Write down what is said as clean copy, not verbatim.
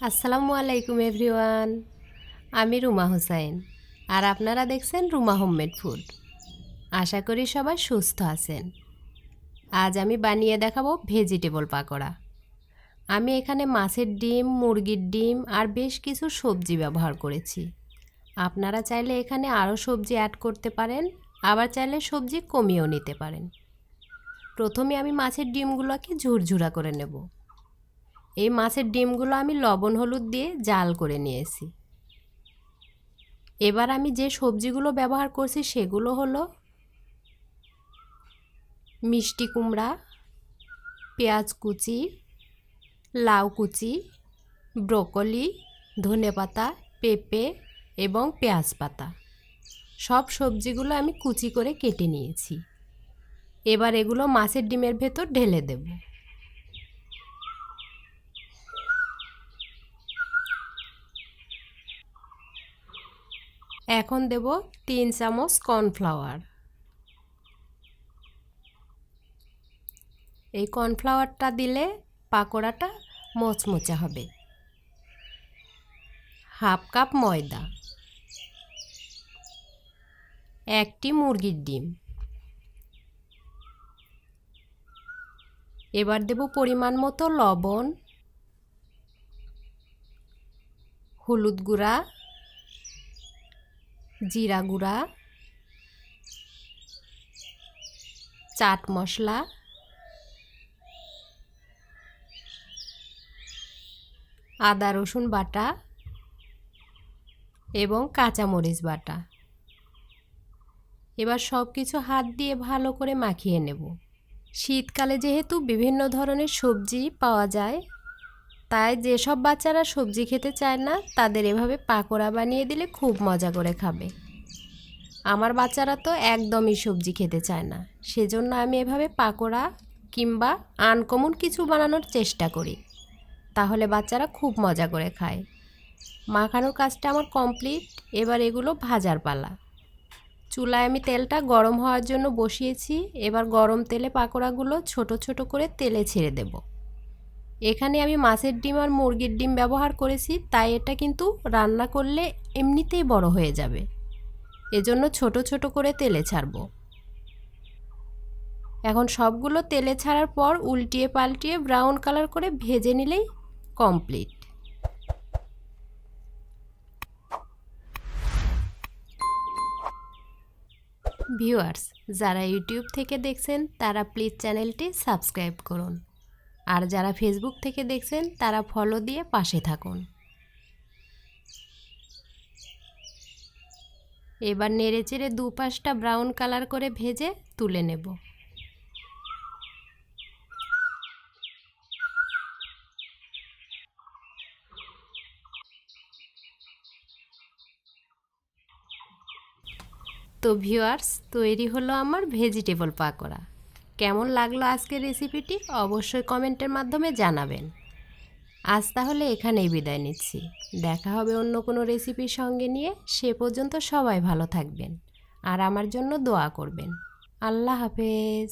আসসালামু আলাইকুম এভরিওয়ান। আমি রুমা হোসাইন আর আপনারা দেখছেন রুমা হোমমেড ফুড। আশা করি সবাই সুস্থ আছেন। আজ আমি বানিয়ে দেখাবো ভেজিটেবল পাকোড়া। আমি এখানে মাছের ডিম, মুরগির ডিম আর বেশ কিছু সবজি ব্যবহার করেছি। আপনারা চাইলে এখানে আরও সবজি অ্যাড করতে পারেন, আবার চাইলে সবজি কমিয়েও নিতে পারেন। প্রথমে আমি মাছের ডিমগুলোকে ঝুরঝুরা করে নেব। এই মাছের ডিমগুলো আমি লবণ হলুদ দিয়ে জাল করে নিয়েছি। এবার আমি যে সবজিগুলো ব্যবহার করছি সেগুলো হলো মিষ্টি কুমড়া, পেঁয়াজ কুচি, লাউ কুচি, ব্রোকলি, ধনেপাতা, পেঁপে এবং পেঁয়াজ পাতা। সব সবজিগুলো আমি কুচি করে কেটে নিয়েছি। এবার এগুলো মাছের ডিমের ভেতর ঢেলে দেব। এখন দেব 3 চামচ কর্নফ্লাওয়ার। এই কর্নফ্লাওয়ারটা দিলে পাকোড়াটা মচমচে হবে। হাফ কাপ ময়দা, 1টি মুরগির ডিম। এবার দেব পরিমাণ মতো লবণ, হলুদ গুঁড়া, জিরা গুঁড়া, চাট মশলা, আদা রসুন বাটা এবং কাঁচামরিচ বাটা। এবার সব কিছু হাত দিয়ে ভালো করে মাখিয়ে নেব। শীতকালে যেহেতু বিভিন্ন ধরনের সবজি পাওয়া যায়, তাই যেসব বাচ্চারা সবজি খেতে চায় না তাদের এভাবে পাকোড়া বানিয়ে দিলে খুব মজা করে খাবে। আমার বাচ্চারা তো একদমই সবজি খেতে চায় না, সেজন্য আমি এভাবে পাকোড়া কিংবা আনকমন কিছু বানানোর চেষ্টা করি, তাহলে বাচ্চারা খুব মজা করে খায়। মাখানোর কাজটা আমার কমপ্লিট। এবার এগুলো ভাজার পালা। চুলায় আমি তেলটা গরম হওয়ার জন্য বসিয়েছি। এবার গরম তেলে পাকোড়াগুলো ছোট ছোট করে তেলে ছেড়ে দেব। এখানে আমি মাছের ডিম আর মুরগির ডিম ব্যবহার করেছি, তাই এটা কিন্তু রান্না করলে এমনিতেই বড় হয়ে যাবে, এজন্য ছোট ছোট করে তেলে ছাড়ব। এখন সবগুলো তেলে ছাড়ার পর উল্টিয়ে পাল্টিয়ে ব্রাউন কালার করে ভেজে নিলেই কমপ্লিট। ভিউয়ার্স, যারা ইউটিউব থেকে দেখছেন তারা প্লিজ চ্যানেলটি সাবস্ক্রাইব করুন, আর যারা ফেসবুক থেকে দেখছেন তারা ফলো দিয়ে পাশে থাকুন। এবার নেড়েচেড়ে দুপাশটা ব্রাউন কালার করে ভেজে তুলে নেব। তো ভিউয়ার্স, তৈরি হলো আমার ভেজিটেবল পাকোড়া। কেমন লাগলো আজকের রেসিপিটি অবশ্যই কমেন্টের মাধ্যমে জানাবেন। আজ তাহলে এখানেই বিদায় নিচ্ছি। দেখা হবে অন্য কোনো রেসিপির সঙ্গে নিয়ে। সে পর্যন্ত সবাই ভালো থাকবেন আর আমার জন্য দোয়া করবেন। আল্লাহ হাফেজ।